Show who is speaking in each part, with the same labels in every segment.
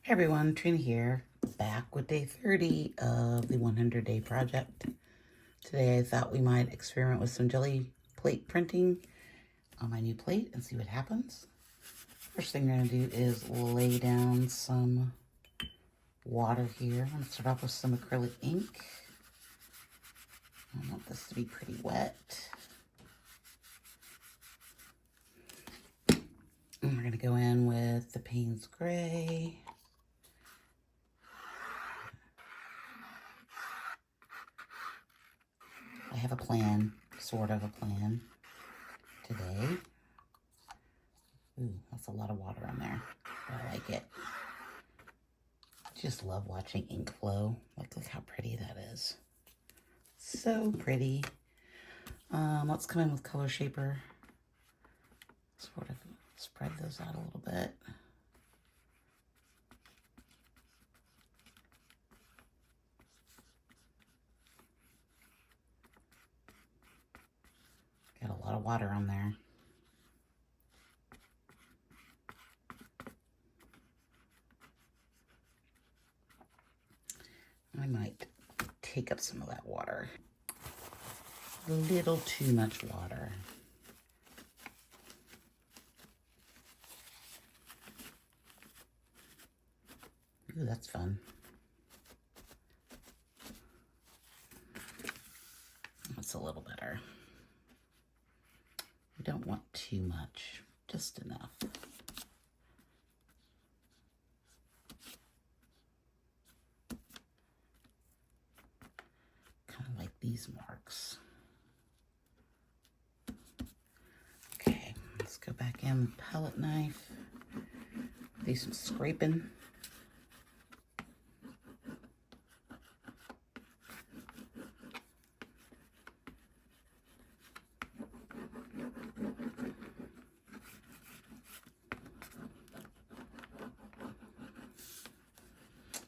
Speaker 1: Hey everyone, Trina here, back with day 30 of the 100-day project. Today I thought we might experiment with some jelly plate printing on my new plate and see what happens. First thing we're going to do is lay down some water here. I'm going to start off with some acrylic ink. I want this to be pretty wet. And we're going to go in with the Paynes Gray. I have a plan, sort of a plan today. Ooh, that's a lot of water on there. I like it. I just love watching ink flow. Like, look how pretty that is. So pretty. Let's come in with color shaper. Sort of spread those out a little bit. Got a lot of water on there. I might take up some of that water. A little too much water. Ooh, that's fun. That's a little better. We don't want too much, just enough. Kind of like these marks. Okay, let's go back in with palette knife. Do some scraping.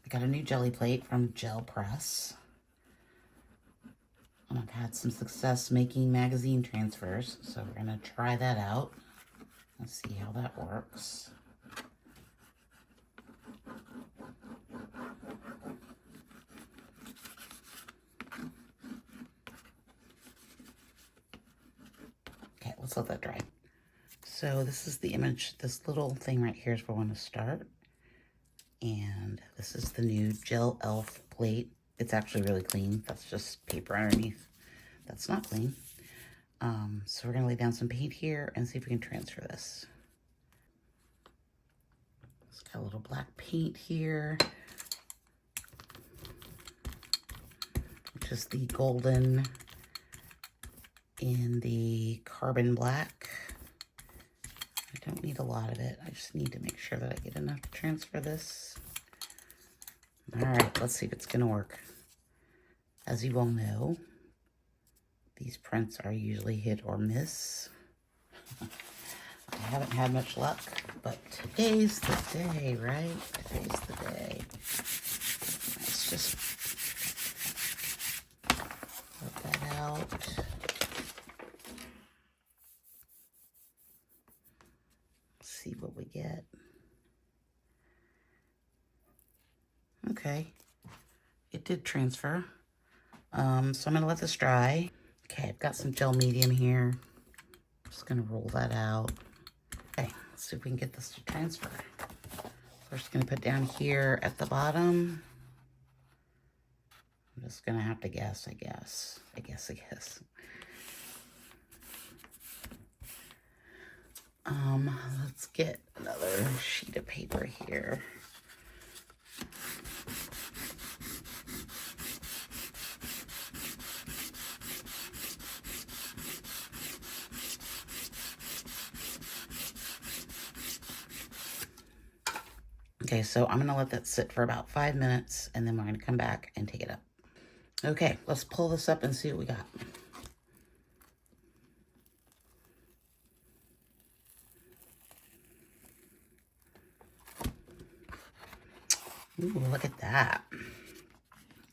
Speaker 1: I got a new jelly plate from GelElf. And I've had some success making magazine transfers, so we're going to try that out. Let's see how that works. Okay, let's let that dry. So this is the image. This little thing right here is where I want to start. And this is the new GelElf plate. It's actually really clean. That's just paper underneath. That's not clean. So we're going to lay down some paint here and see if we can transfer this. It's got a little black paint here, which is the golden in the carbon black. I don't need a lot of it. I just need to make sure that I get enough to transfer this. All right, let's see if it's going to work. As you all know, these prints are usually hit or miss. I haven't had much luck, but today's the day, right? Today's the day. Let's just put that out. See what we get. Okay, it did transfer. So I'm gonna let this dry. Okay, I've got some gel medium here. Just gonna roll that out. Okay, let's see if we can get this to transfer. First, gonna put down here at the bottom. I'm just gonna have to guess, I guess. Let's get another sheet of paper here. Okay, so I'm gonna let that sit for about 5 minutes and then we're gonna come back and take it up. Okay, let's pull this up and see what we got. Ooh, look at that.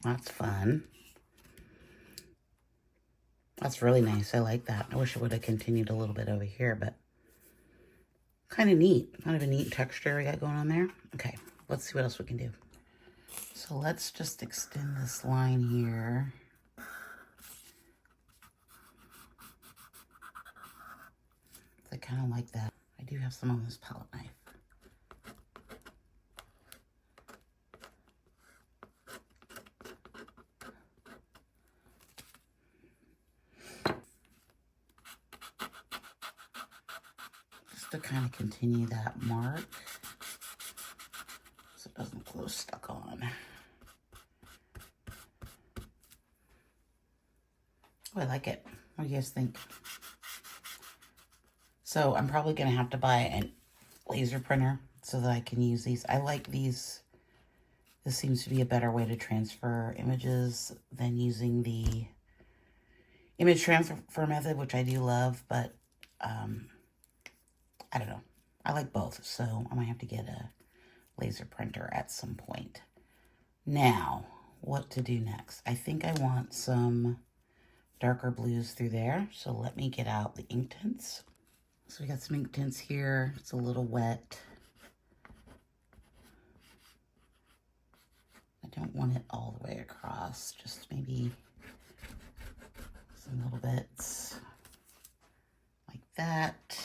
Speaker 1: That's fun. That's really nice. I like that. I wish it would have continued a little bit over here, but kind of neat. Kind of a neat texture we got going on there. Okay, let's see what else we can do. So let's just extend this line here. I kind of like that. I do have some on this palette knife. Just to kind of continue that mark so it doesn't glow stuck on. Oh, I like it. What do you guys think? So I'm probably going to have to buy a laser printer so that I can use these. I like these. This seems to be a better way to transfer images than using the image transfer method, which I do love, but I don't know. I like both, so I might have to get a laser printer at some point. Now, what to do next? I think I want some darker blues through there, so let me get out the ink tints. So we got some ink tints here. It's a little wet. I don't want it all the way across, just maybe some little bits like that.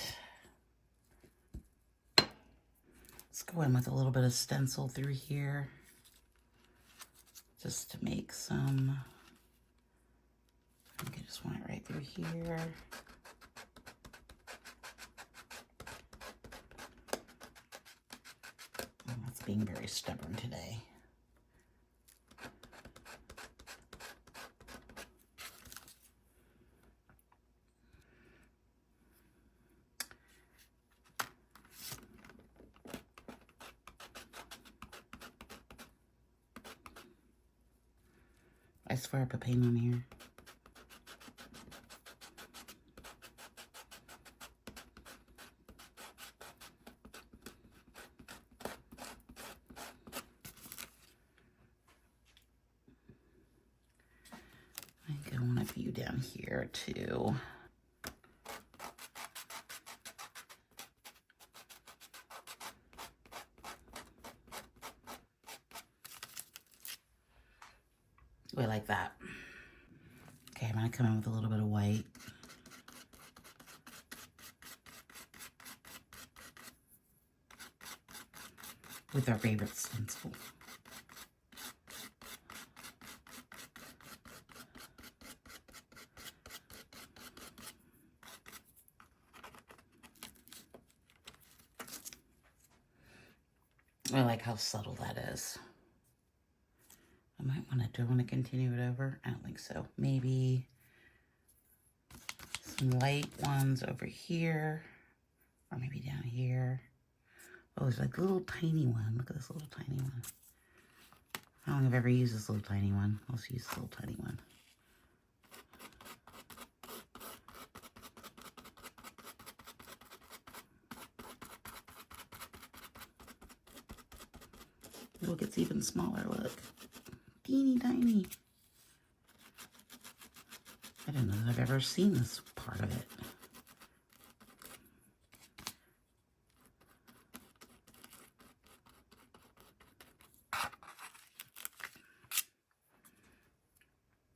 Speaker 1: Let's go in with a little bit of stencil through here just to make some. I think I just want it right through here. Oh, that's being very stubborn today. I swear I put paint on here. I think I want a few down here too. I like that. Okay, I'm gonna come in with a little bit of white. With our favorite stencil. I like how subtle that is. I might want to, do I want to continue it over? I don't think so. Maybe some light ones over here, or maybe down here. Oh, there's like a little tiny one. Look at this little tiny one. I don't think I've ever used this little tiny one. Let's use this little tiny one. Look, it's even smaller, look. Teeny tiny. I don't know that I've ever seen this part of it.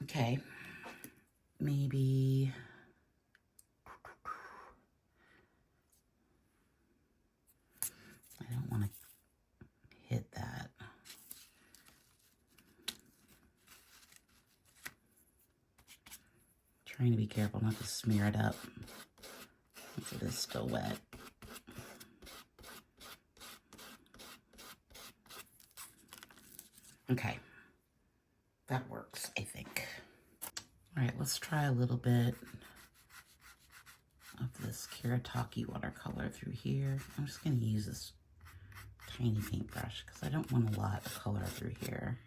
Speaker 1: Okay, maybe I don't want to hit that. Trying to be careful not to smear it up since it is still wet. Okay, that works, I think. All right, let's try a little bit of this Kiritaki watercolor through here. I'm just going to use this tiny paintbrush because I don't want a lot of color through here.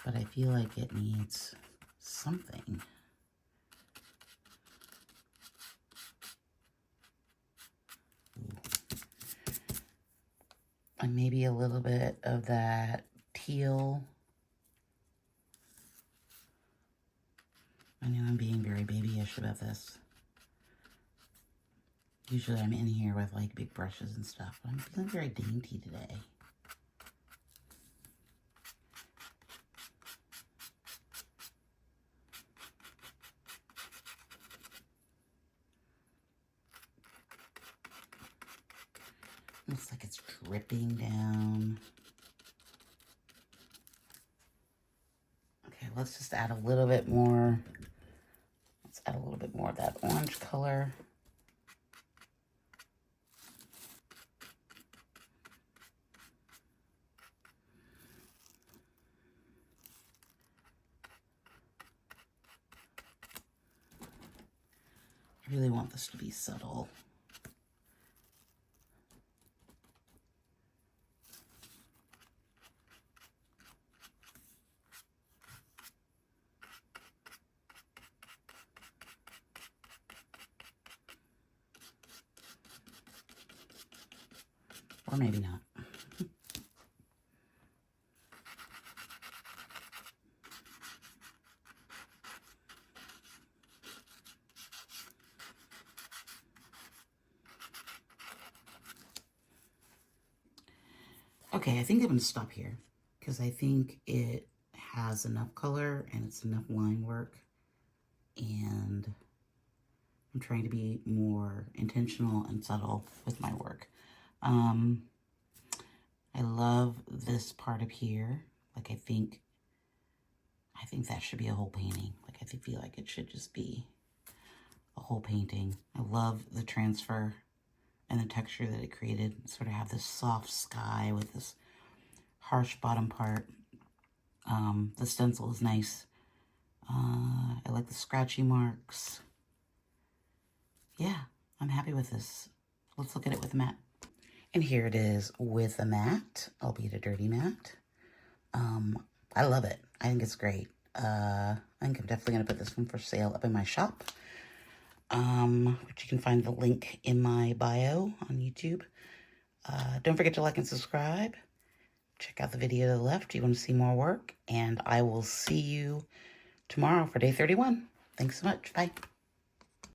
Speaker 1: But I feel like it needs something. And maybe a little bit of that teal. I know I'm being very babyish about this. Usually I'm in here with like big brushes and stuff, but I'm feeling very dainty today. Looks like it's dripping down. Okay, let's just add a little bit more. Let's add a little bit more of that orange color. I really want this to be subtle. Or maybe not. Okay, I think I'm going to stop here because I think it has enough color and it's enough line work. And I'm trying to be more intentional and subtle with my work. I love this part up here. Like, I think that should be a whole painting. Like, I feel like it should just be a whole painting. I love the transfer and the texture that it created. Sort of have this soft sky with this harsh bottom part. The stencil is nice. I like the scratchy marks. Yeah, I'm happy with this. Let's look at it with a matte. And here it is with a matte, albeit a dirty matte. I love it. I think it's great. I think I'm definitely going to put this one for sale up in my shop, which you can find the link in my bio on YouTube. Don't forget to like and subscribe. Check out the video to the left if you want to see more work. And I will see you tomorrow for day 31. Thanks so much. Bye.